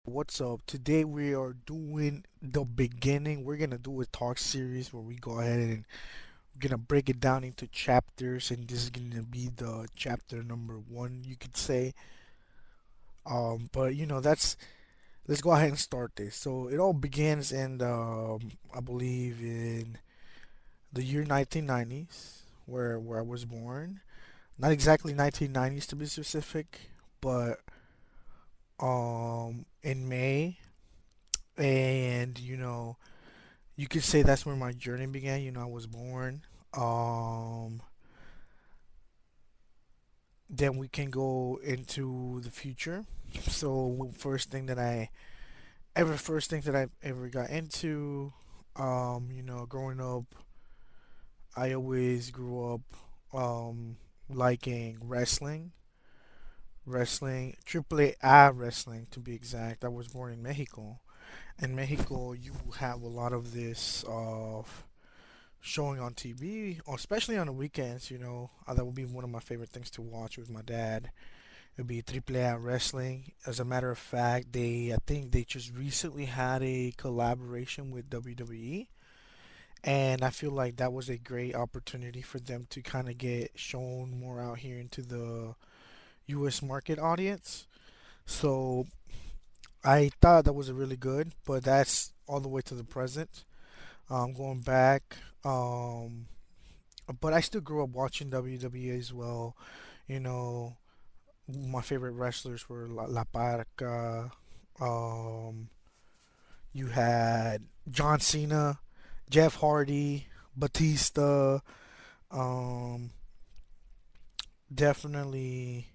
What's up? Today we are doing the beginning. We're gonna do a talk series where we go ahead and we're gonna break it down into chapters, and this is gonna be the chapter number one, you could say. But that's let's go ahead and start this. So it all begins in I believe in the year 1990s, where I was born. Not exactly 1990s to be specific, but in May, and you could say that's where my journey began. I was born. Um, then we can go into the future. So first thing that I ever got into, growing up, I always grew up, liking AAA wrestling to be exact. I was born in Mexico. In Mexico, you have a lot of this showing on TV, especially on the weekends. That would be one of my favorite things to watch with my dad. It would be AAA wrestling. As a matter of fact, I think they just recently had a collaboration with WWE, and I feel like that was a great opportunity for them to kind of get shown more out here into the U.S. market audience. So I thought that was a really good, but that's all the way to the present. Going back, but I still grew up watching WWE as well. You know, my favorite wrestlers were La Parca. Um, you had John Cena, Jeff Hardy, Batista. Um, Definitely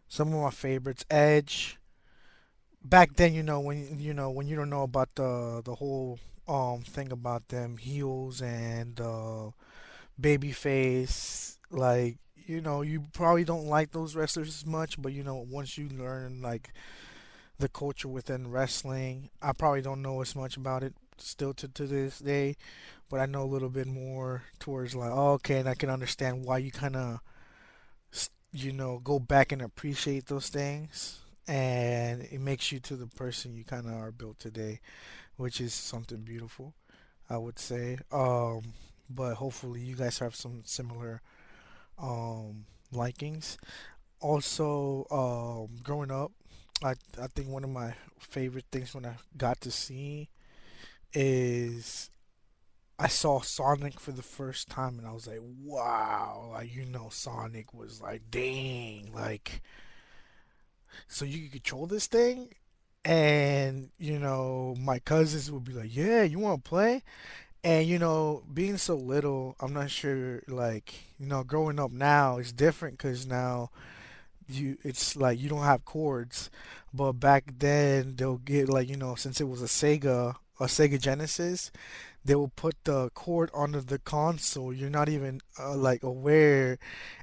some of my favorites. Edge. Back then, when you don't know about the whole thing about them heels and babyface, like you probably don't like those wrestlers as much, but once you learn like the culture within wrestling, I probably don't know as much about it still to this day, but I know a little bit more towards like, oh, okay, and I can understand why you kind of go back and appreciate those things, and it makes you to the person you kind of are built today, which is something beautiful, I would say. But hopefully you guys have some similar likings. Also, growing up, I think one of my favorite things when I got to see is I saw Sonic for the first time, and I was like, wow, like Sonic was like, dang, like so you can control this thing. And my cousins would be like, yeah, you want to play? And being so little, I'm not sure, like, growing up now is different because now it's like you don't have cords, but back then they'll get, like, since it was a Sega Genesis, they will put the cord under the console. You're not even like aware,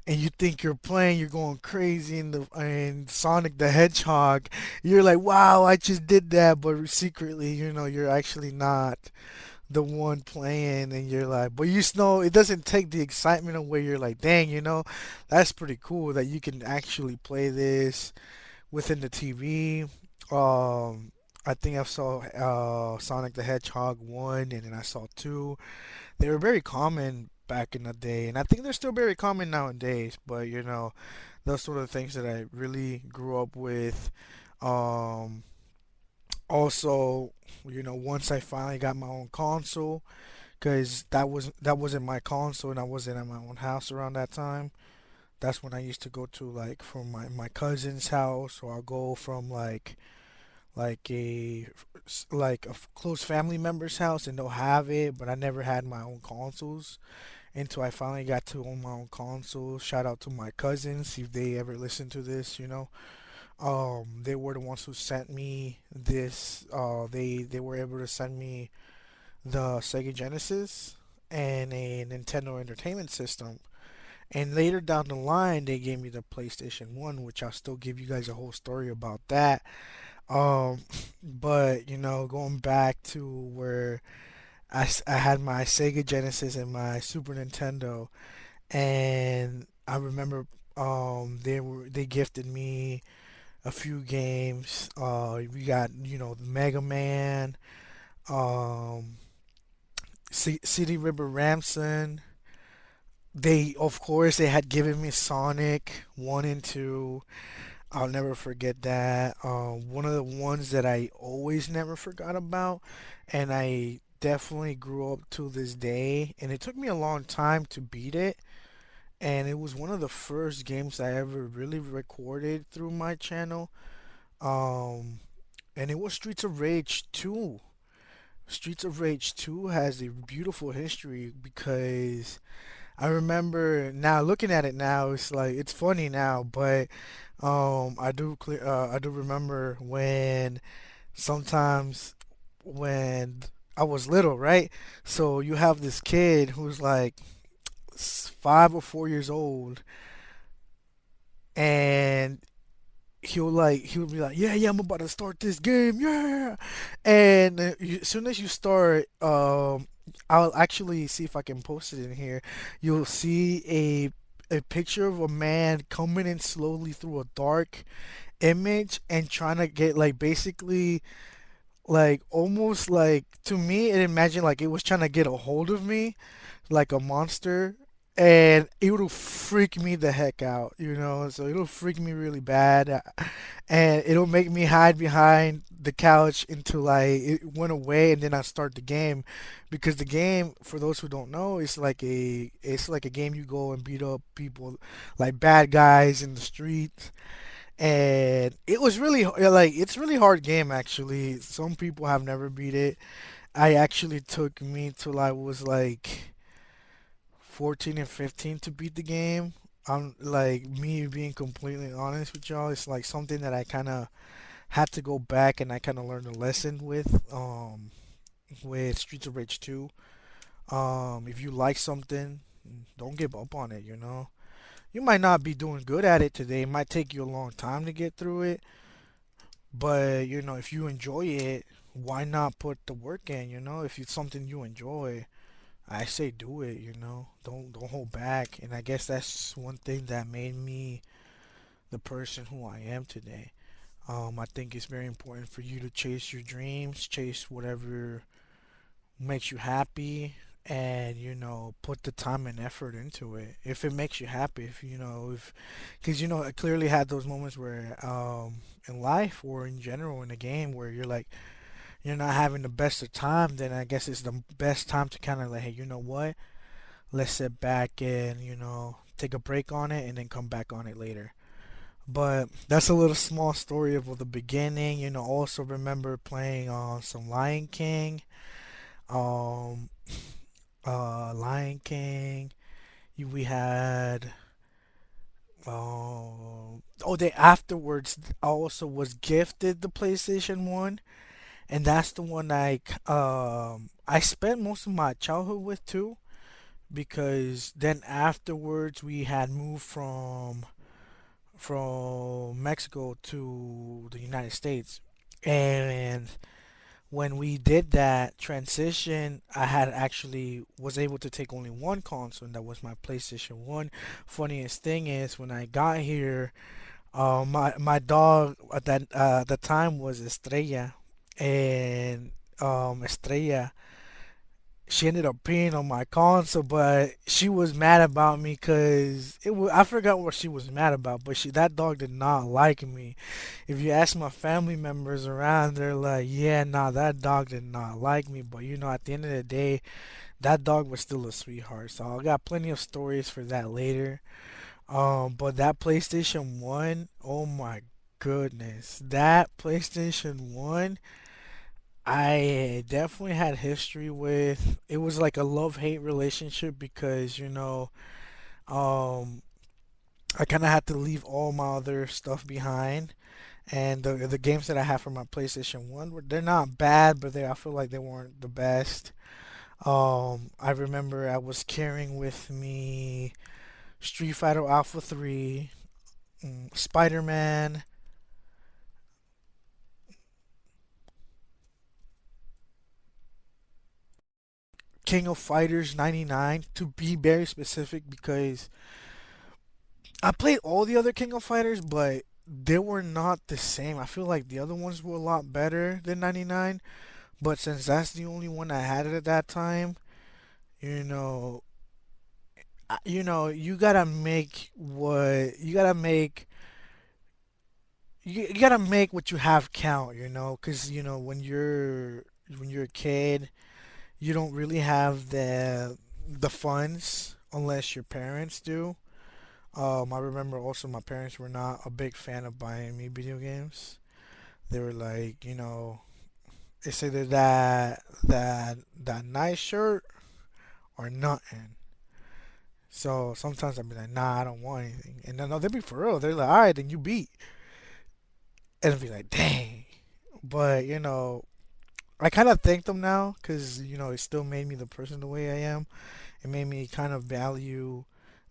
and you think you're playing. You're going crazy in Sonic the Hedgehog. You're like, wow, I just did that, but secretly, you're actually not the one playing, and you're like, but it doesn't take the excitement away. You're like, dang, that's pretty cool that you can actually play this within the TV. I think I saw Sonic the Hedgehog 1, and then I saw 2. They were very common back in the day, and I think they're still very common nowadays, but those sort of things that I really grew up with. Um, Also, once I finally got my own console, because that wasn't my console, and I wasn't at my own house around that time. That's when I used to go to, like, from my cousin's house, or I'll go from like a close family member's house, and they'll have it, but I never had my own consoles until I finally got to own my own console. Shout out to my cousins if they ever listen to this. They were the ones who sent me this. They were able to send me the Sega Genesis and a Nintendo Entertainment System. And later down the line, they gave me the PlayStation 1, which I'll still give you guys a whole story about that. Um, but going back to where I had my Sega Genesis and my Super Nintendo, and I remember they gifted me a few games. We got Mega Man, um, City River Ramson. They of course they had given me Sonic 1 and 2. I'll never forget that. One of the ones that I always never forgot about, and I definitely grew up to this day, and it took me a long time to beat it. And it was one of the first games I ever really recorded through my channel. Um, and it was Streets of Rage 2. Streets of Rage 2 has a beautiful history because I remember now looking at it now, it's like it's funny now, but I do remember when sometimes when I was little, right? So you have this kid who's like 5 or 4 years old, and he'll be like, yeah, I'm about to start this game, yeah. And as soon as you start, I'll actually see if I can post it in here. You'll see a picture of a man coming in slowly through a dark image and trying to get like basically like almost like to me it imagined like it was trying to get a hold of me like a monster, and it would freak me the heck out, so it'll freak me really bad, and it'll make me hide behind the couch until like it went away, and then I start the game, because the game, for those who don't know, it's like a game you go and beat up people, like bad guys in the streets. And it was really like it's really hard game actually. Some people have never beat it. I actually took me till I was like 14 and 15 to beat the game. I'm like me being completely honest with y'all. It's like something that I kind of had to go back and I kind of learned a lesson with Streets of Rage 2. If you like something, don't give up on it. You might not be doing good at it today. It might take you a long time to get through it, but if you enjoy it, why not put the work in? If it's something you enjoy, I say do it, Don't hold back. And I guess that's one thing that made me the person who I am today. I think it's very important for you to chase your dreams, chase whatever makes you happy, and put the time and effort into it. If it makes you happy, if because I clearly had those moments where in life or in general in a game where you're not having the best of time, then I guess it's the best time to kind of like, hey, you know what? Let's sit back and, take a break on it and then come back on it later. But that's a little small story of the beginning. Also remember playing on some Lion King. Um, Lion King. We had. Then afterwards, I also was gifted the PlayStation 1, and that's the one I spent most of my childhood with too, because then afterwards we had moved from Mexico to the United States, and when we did that transition, I had actually was able to take only one console, and that was my PlayStation 1. Funniest thing is when I got here, my dog at the time was Estrella, and Estrella, she ended up peeing on my console, but she was mad about me because I forgot what she was mad about, but that dog did not like me. If you ask my family members around, they're like, yeah, nah, that dog did not like me. But at the end of the day, that dog was still a sweetheart. So I got plenty of stories for that later. But that PlayStation 1, oh my goodness, that PlayStation 1, I definitely had history with. It was like a love-hate relationship because, um, I kind of had to leave all my other stuff behind. And the games that I have for my PlayStation 1 they're not bad, but I feel like they weren't the best. I remember I was carrying with me Street Fighter Alpha 3, Spider-Man, King of Fighters 99, to be very specific, because I played all the other King of Fighters, but they were not the same. I feel like the other ones were a lot better than 99, but since that's the only one I had at that time, you know, you gotta make what you gotta make. You gotta make what you have count, because when you're a kid, you don't really have the funds unless your parents do. I remember also my parents were not a big fan of buying me video games. They were like, it's either that nice shirt or nothing. So sometimes I'd be like, nah, I don't want anything. And then no, they'd be for real. They're like, all right, then you beat. And I'd be like, dang. But, I kind of thank them now because, it still made me the person the way I am. It made me kind of value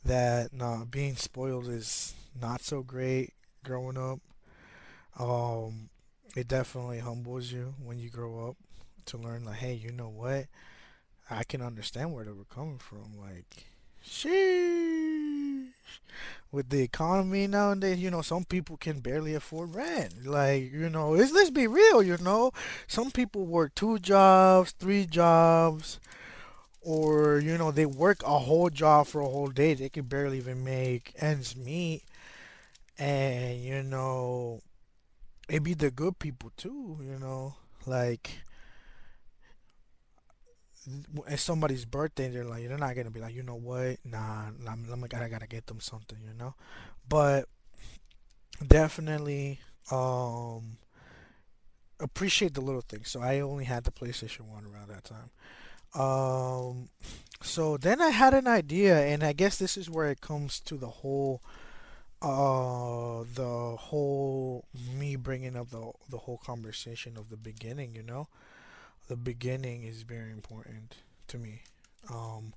that nah, being spoiled is not so great growing up. Um, it definitely humbles you when you grow up to learn, like, hey, you know what? I can understand where they were coming from. Like, sheesh. With the economy nowadays, some people can barely afford rent. Like, let's be real, some people work two jobs, three jobs, or, they work a whole job for a whole day. They can barely even make ends meet. And, it be the good people too, like it's somebody's birthday, they're not gonna be like, you know what, nah, I gotta get them something, but definitely um appreciate the little things. So I only had the PlayStation 1 around that time. So then I had an idea, and I guess this is where it comes to the whole me bringing up the whole conversation of the beginning. The beginning is very important to me. Um,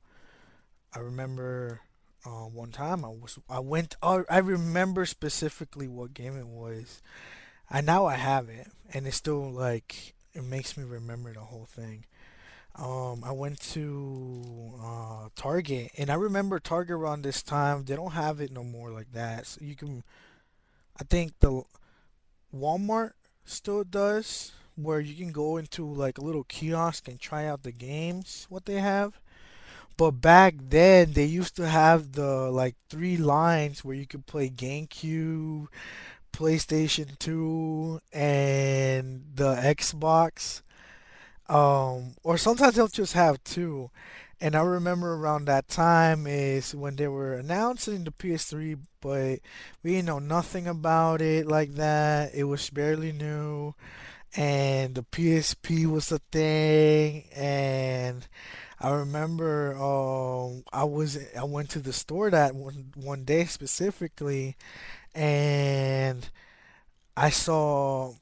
I remember one time I remember specifically what game it was. And now I have it, and it's still like it makes me remember the whole thing. I went to Target, and I remember Target around this time. They don't have it no more like that. So you can, I think the Walmart still does, where you can go into like a little kiosk and try out the games what they have. But back then they used to have the like three lines where you could play GameCube, PlayStation 2, and the Xbox. Or sometimes they'll just have two. And I remember around that time is when they were announcing the PS3, but we didn't know nothing about it like that. It was barely new, and the PSP was the thing. And I remember, I went to the store that one day specifically, and I saw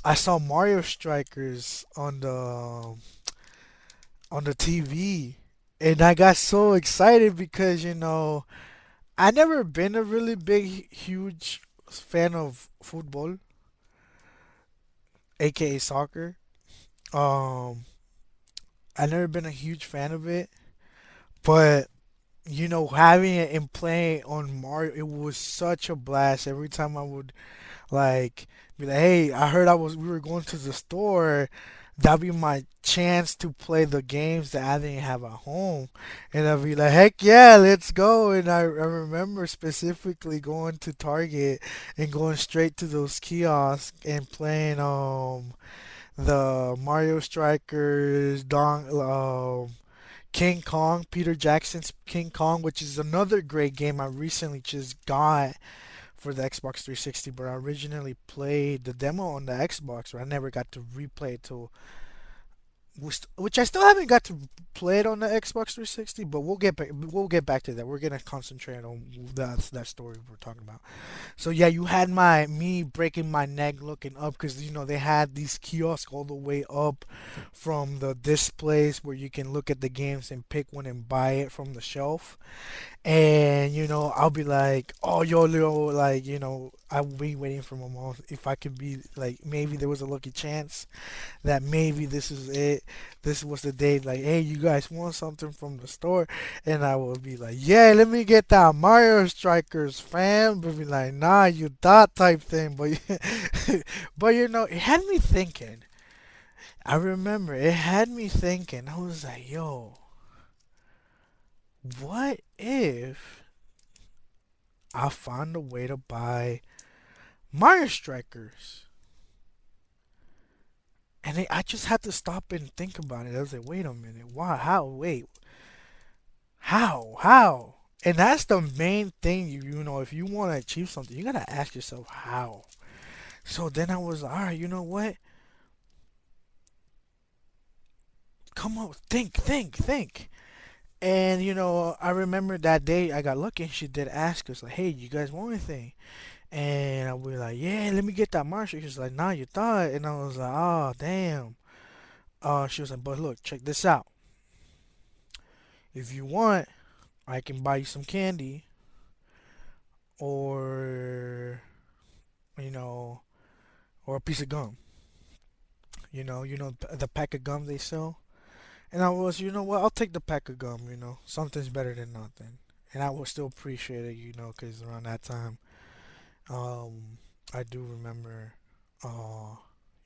I saw Mario Strikers on the TV, and I got so excited because I never been a really big, huge fan of football, aka soccer. Um, I never been a huge fan of it, but having it and playing on Mario, it was such a blast. Every time I would like be like, hey, I heard we were going to the store. That'd be my chance to play the games that I didn't have at home. And I'd be like, heck yeah, let's go. And I remember specifically going to Target and going straight to those kiosks and playing the Mario Strikers, King Kong, Peter Jackson's King Kong, which is another great game I recently just got for the Xbox 360, but I originally played the demo on the Xbox, but I never got to replay it till which I still haven't got to play it on the Xbox 360, but we'll get back to that. We're gonna concentrate on that story we're talking about. So yeah, you had my me breaking my neck looking up because they had these kiosks all the way up from the displays where you can look at the games and pick one and buy it from the shelf. And I'll be like, oh yo, like I'll be waiting for my mom if I could be like, maybe there was a lucky chance that maybe this is it. This was the day, like, hey, you guys want something from the store? And I will be like, yeah, let me get that Mario Strikers, fam. But be like, nah, you thought type thing. But, but it had me thinking. I remember it had me thinking. I was like, yo, what if I found a way to buy Mario Strikers? I just had to stop and think about it. I was like, wait a minute, why? How? Wait, how? How? And that's the main thing. If you want to achieve something, you gotta ask yourself how. So then I was like, all right, you know what? Come on, think. And I remember that day I got lucky and she did ask us like, hey, you guys want anything? And I was like, yeah, let me get that Marshall. She was like, nah, you thought. And I was like, oh, damn. She was like, but look, check this out. If you want, I can buy you some candy, or you know, or a piece of gum. The pack of gum they sell. And I was, you know what? I'll take the pack of gum. Something's better than nothing. And I will still appreciate it, because around that time, um, I do remember, uh,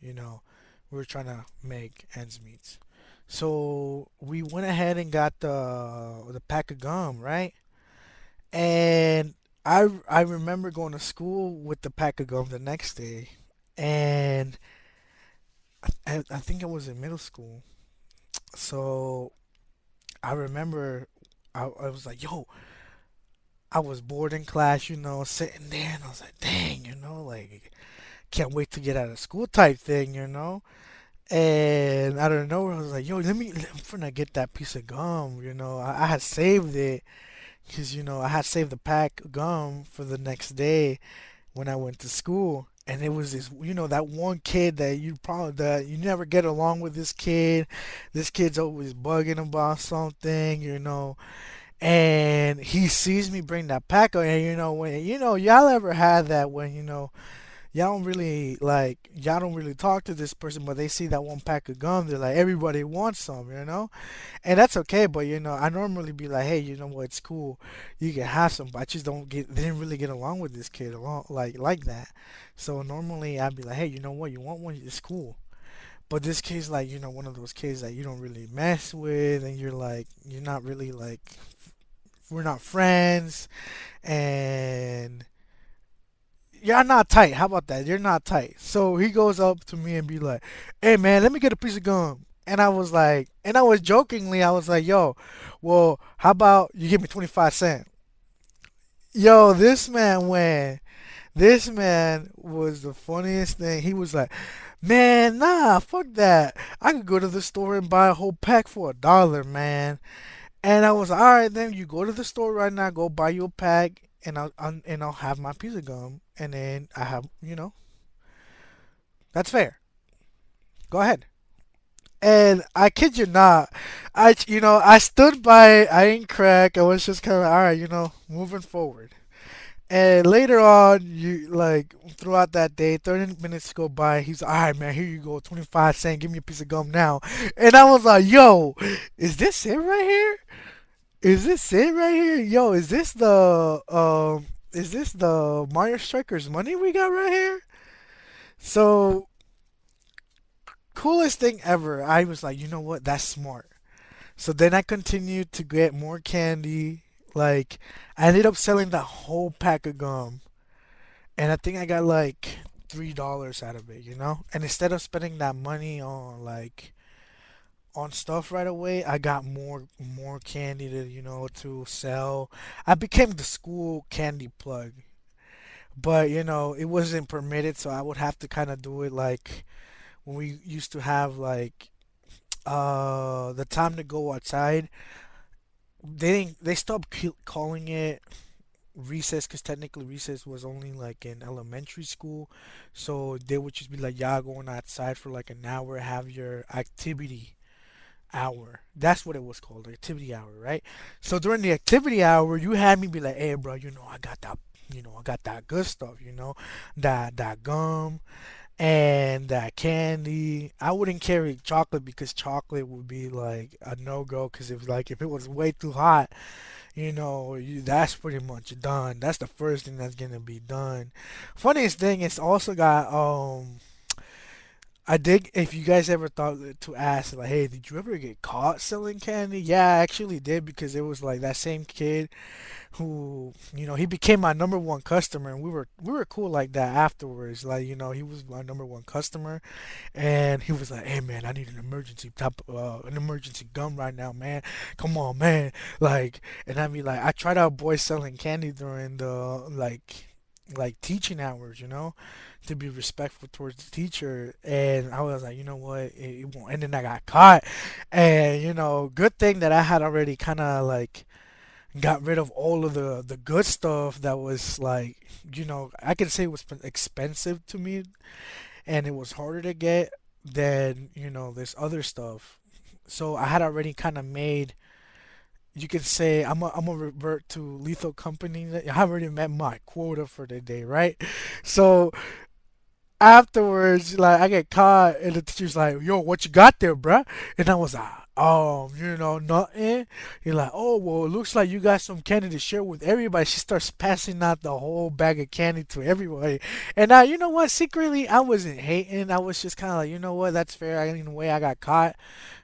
you know, we were trying to make ends meet. So we went ahead and got the pack of gum, right? And I remember going to school with the pack of gum the next day, and I think I was in middle school. So I remember I was like, yo, I was bored in class, sitting there, and I was like, dang, like can't wait to get out of school type thing. And out of nowhere, I was like, yo, I'm finna get that piece of gum. I had saved it because, I had saved the pack of gum for the next day when I went to school. And it was this, that one kid that you never get along with this kid. This kid's always bugging about something. And he sees me bring that pack, and when y'all ever had that when y'all don't really talk to this person, but they see that one pack of gum, they're like, everybody wants some. And that's okay, but I normally be like, hey, you know what, it's cool, you can have some, but I just don't get didn't really get along with this kid along like that. So normally I'd be like, hey, you know what, you want one, it's cool. But this kid's like, one of those kids that you don't really mess with, and you're not really like, we're not friends, and you're not tight. How about that? You're not tight. So he goes up to me and be like, "Hey man, let me get a piece of gum." And I was like, and I was jokingly, I was like, "Yo, well, how about you give me 25 cents?" Yo, this man was the funniest thing. He was like, "Man, nah, fuck that. I could go to the store and buy a whole pack for $1, man." And I was like, all right, then you go to the store right now, go buy you a pack, and I'll have my piece of gum, and then I have, that's fair. Go ahead. And I kid you not, I stood by, I ain't crack. I was just kind of all right, moving forward. And later on, throughout that day, 30 minutes go by. He's all right, man. Here you go, 25 cents. Give me a piece of gum now. And I was like, yo, is this it right here? Is this it right here? Yo, is this the Mario Strikers money we got right here? So coolest thing ever. I was like, you know what? That's smart. So then I continued to get more candy. Like I ended up selling that whole pack of gum, and I think I got like $3 out of it. And instead of spending that money on stuff right away, I got more candy to sell. I became the school candy plug, but it wasn't permitted, so I would have to kind of do it like when we used to have like the time to go outside. They stopped calling it recess because technically recess was only like in elementary school, so they would just be like, y'all going outside for like an hour, have your activity hour. That's what it was called, the activity hour, right? So during the activity hour, you had me be like, "Hey, bro, I got that good stuff, that gum and that candy." I wouldn't carry chocolate because chocolate would be like a no go. Because if it was way too hot, that's pretty much done. That's the first thing that's gonna be done. Funniest thing is also got I did. If you guys ever thought to ask, like, hey, did you ever get caught selling candy? Yeah, I actually did because it was like that same kid who, he became my number one customer, and we were cool like that afterwards. Like, he was my number one customer, and he was like, "Hey, man, I need an emergency gum right now, man. Come on, man." Like, and I mean, like, I try to avoid selling candy during the like teaching hours, to be respectful towards the teacher. And I was like, you know what, it won't. And then I got caught, and good thing that I had already kind of like got rid of all of the good stuff that was like, I can say it was expensive to me, and it was harder to get than this other stuff. So I had already kind of made. You could say I'm a revert to Lethal Company. I already met my quota for the day, right? So afterwards, like I get caught, and the teacher's like, "Yo, what you got there, bruh?" And I was like, nothing." He's like, "Oh, well, it looks like you got some candy to share with everybody." She starts passing out the whole bag of candy to everybody, and you know what? Secretly, I wasn't hating. I was just kind of like, you know what? That's fair. In a way, I got caught,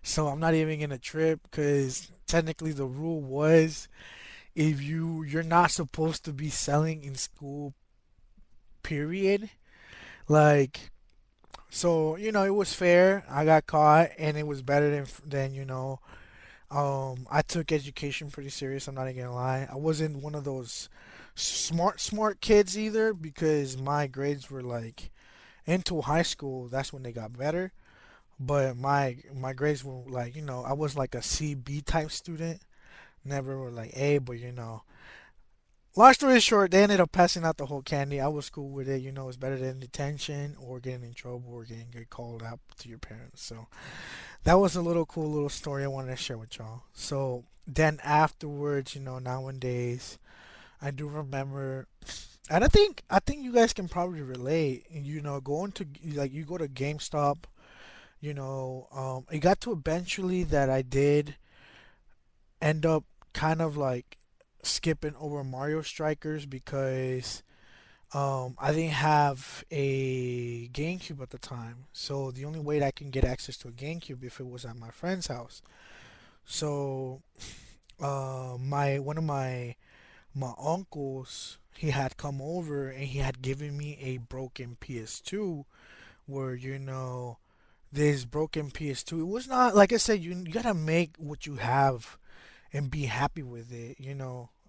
so I'm not even gonna trip because technically the rule was if you're not supposed to be selling in school, period. Like, so, it was fair. I got caught, and it was better than I took education pretty serious. I'm not even gonna lie. I wasn't one of those smart kids either because my grades were like into high school. That's when they got better. But my grades were like, I was like a C B type student. Never were like A, but long story short, they ended up passing out the whole candy. I was cool with it. It's better than detention or getting in trouble or getting get called out to your parents. So that was a little cool little story I wanted to share with y'all. So then afterwards, nowadays I do remember, and I think you guys can probably relate. Going to like you go to GameStop. It got to eventually that I did end up kind of like skipping over Mario Strikers because I didn't have a GameCube at the time, so the only way that I can get access to a GameCube if it was at my friend's house. So, my one of my uncles, he had come over and he had given me a broken PS2, where this broken PS2. It was not like I said. You gotta make what you have and be happy with it.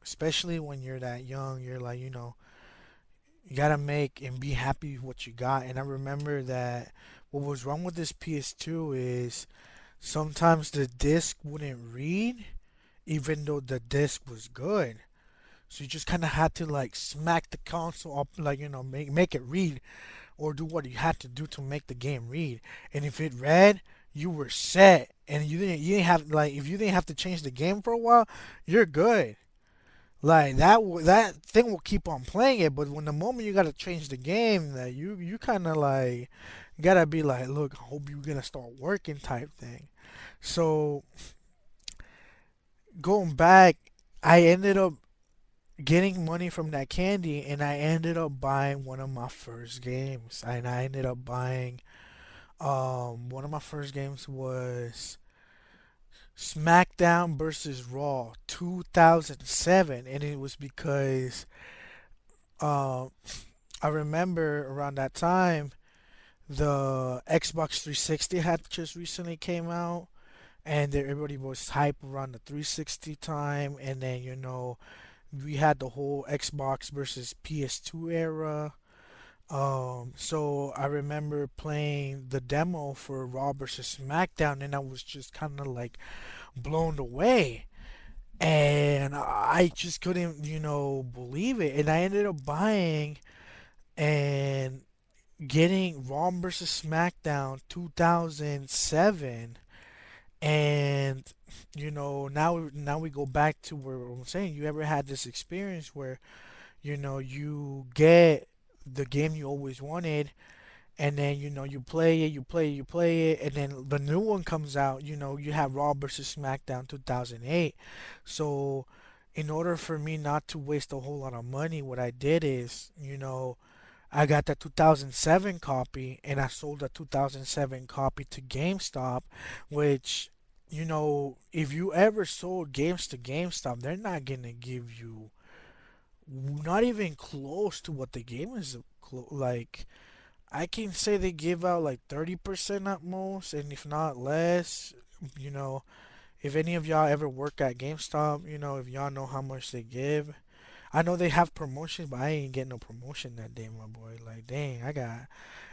Especially when you're that young, you're like, you gotta make and be happy with what you got. And I remember that what was wrong with this PS2 is sometimes the disc wouldn't read, even though the disc was good. So you just kind of had to like smack the console up, like make it read, or do what you had to do to make the game read. And if it read, you were set, and you didn't have like if you didn't have to change the game for a while, you're good. Like that thing will keep on playing it, but when the moment you gotta change the game, that you kind of like gotta be like, look, I hope you're gonna start working type thing. So going back, I ended up getting money from that candy, and I ended up buying one of my first games. And I ended up buying one of my first games was SmackDown versus Raw 2007, and it was because um I remember around that time the Xbox 360 had just recently came out, and everybody was hype around the 360 time, and then we had the whole Xbox versus PS2 era. So I remember playing the demo for Raw versus SmackDown, and I was just kind of like blown away. And I just couldn't, believe it. And I ended up buying and getting Raw versus SmackDown 2007. And now we go back to where I'm saying, you ever had this experience where you get the game you always wanted, and then you play it, you play it, and then the new one comes out. You have Raw versus SmackDown 2008. So in order for me not to waste a whole lot of money, what I did is, I got the 2007 copy and I sold the 2007 copy to GameStop, which, if you ever sold games to GameStop, they're not gonna give you not even close to what the game is like. I can say they give out like 30% at most, and if not less. You know, if any of y'all ever work at GameStop, if y'all know how much they give. I know they have promotions, but I ain't getting no promotion that day, my boy. Like, dang,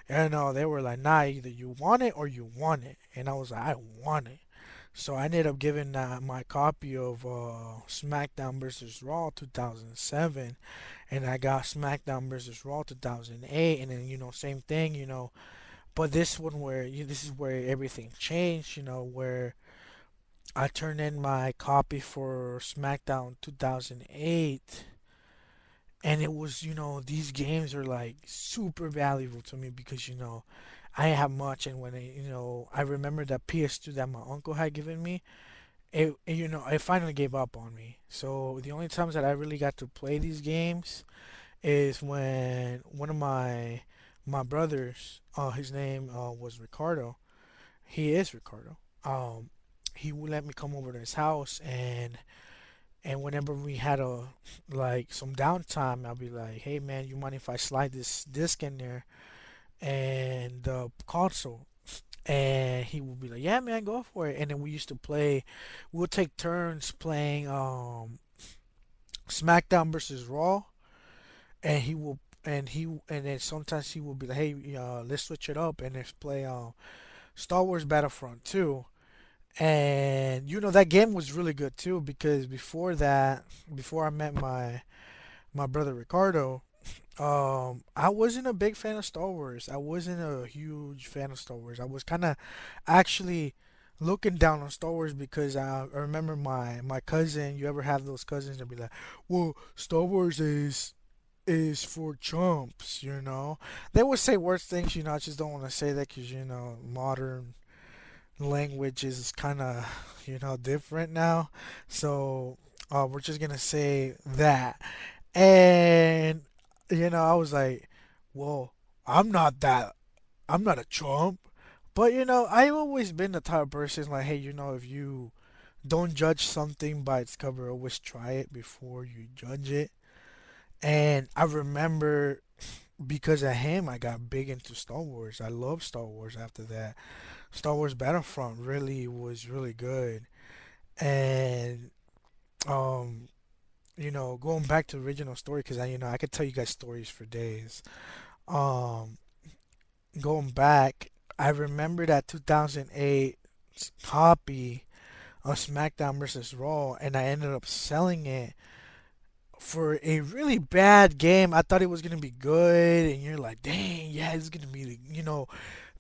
I know they were like, nah, either you want it or you want it. And I was like, I want it. So I ended up giving my copy of SmackDown vs. Raw 2007, and I got SmackDown vs. Raw 2008, and then same thing, but this one where this is where everything changed, where I turned in my copy for SmackDown 2008, and it was, these games are like super valuable to me because I didn't have much, and when I remember that PS2 that my uncle had given me, it finally gave up on me. So the only times that I really got to play these games is when one of my brothers, his name was Ricardo. He is Ricardo. He would let me come over to his house, and whenever we had some downtime, I'll be like, "Hey man, you mind if I slide this disc in there and the console?" And he would be like, "Yeah, man, go for it." And then we used to play. We would take turns playing SmackDown versus Raw, and then sometimes he will be like, "Hey, let's switch it up and let's play Star Wars Battlefront 2." And that game was really good too because before I met my brother Ricardo, I wasn't a big fan of Star Wars. I wasn't a huge fan of Star Wars. I was kind of actually looking down on Star Wars because I remember my cousin. You ever have those cousins that be like, "Well, Star Wars is for chumps." They would say worse things. I just don't want to say that because modern language is kind of different now. So we're just gonna say that. And I was like, well, I'm not that. I'm not a chump. But I've always been the type of person like, hey, if you don't judge something by its cover, always try it before you judge it. And I remember because of him, I got big into Star Wars. I love Star Wars after that. Star Wars Battlefront really was really good. And um, going back to the original story because I could tell you guys stories for days. Um, Going back, I remember that 2008 copy of SmackDown versus Raw, and I ended up selling it for a really bad game. I thought it was gonna be good, and you're like, dang, yeah, it's gonna be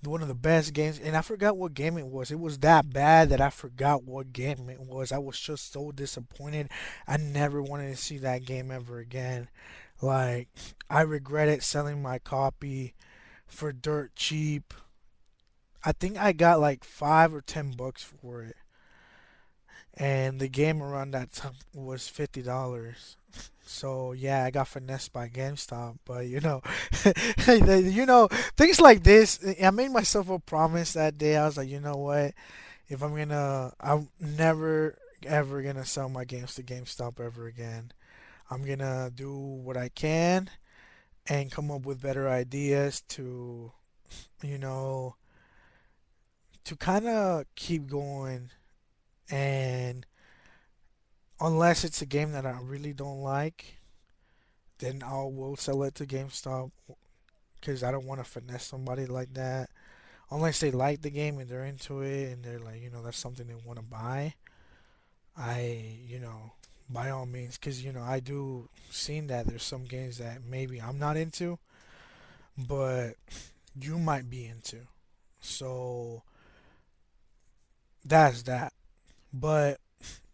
one of the best games. And I forgot what game it was. It was that bad that I forgot what game it was. I was just so disappointed. I never wanted to see that game ever again. Like, I regretted selling my copy for dirt cheap. I think I got like $5 or $10 for it, and the game around that time was $50. So yeah, I got finessed by GameStop, but things like this. I made myself a promise that day. I was like, you know what? If I'm never ever gonna sell my games to GameStop ever again. I'm gonna do what I can and come up with better ideas you know, to kind of keep going. And unless it's a game that I really don't like, then I will sell it to GameStop because I don't want to finesse somebody like that. Unless they like the game and they're into it and they're like, that's something they want to buy. By all means, because I do seen that there's some games that maybe I'm not into, but you might be into. So that's that. But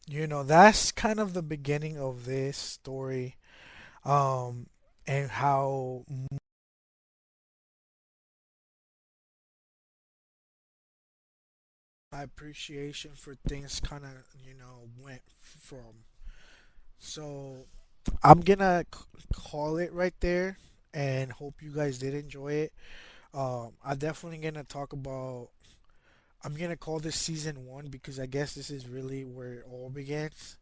that's kind of the beginning of this story, um, and how my appreciation for things kind of went from. So I'm gonna call it right there, and hope you guys did enjoy it. I'm definitely gonna talk about. I'm gonna call this season one because I guess this is really where it all begins,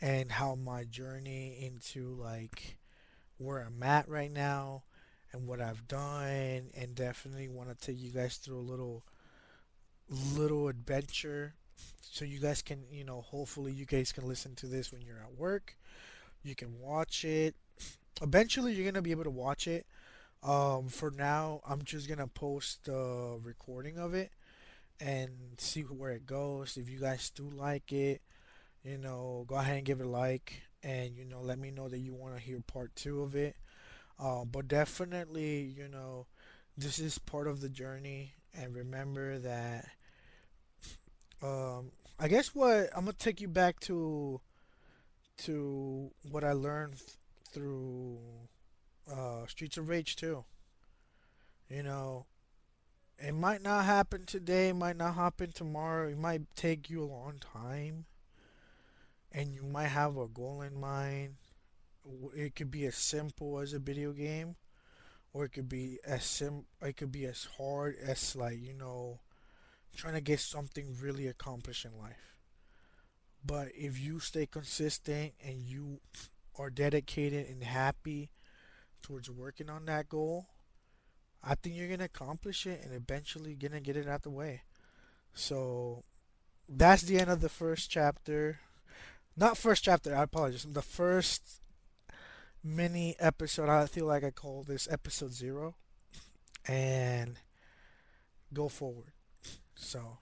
and how my journey into like where I'm at right now and what I've done, and definitely want to take you guys through a little adventure so you guys can, hopefully you guys can listen to this when you're at work. You can watch it. Eventually you're going to be able to watch it. For now, I'm just going to post the recording of it and see where it goes. If you guys do like it, go ahead and give it a like, and let me know that you want to hear part 2 of it. But definitely, this is part of the journey. And remember that, I guess what I'm gonna take you back to what I learned through Streets of Rage 2. You know, it might not happen today, might not happen tomorrow. It might take you a long time, and you might have a goal in mind. It could be as simple as a video game, or it could be It could be as hard as like trying to get something really accomplished in life. But if you stay consistent and you are dedicated and happy towards working on that goal, I think you're gonna accomplish it and eventually gonna get it out the way. So that's the end of the first chapter. Not first chapter, I apologize. The first mini episode. I feel like I call this episode 0, and go forward. So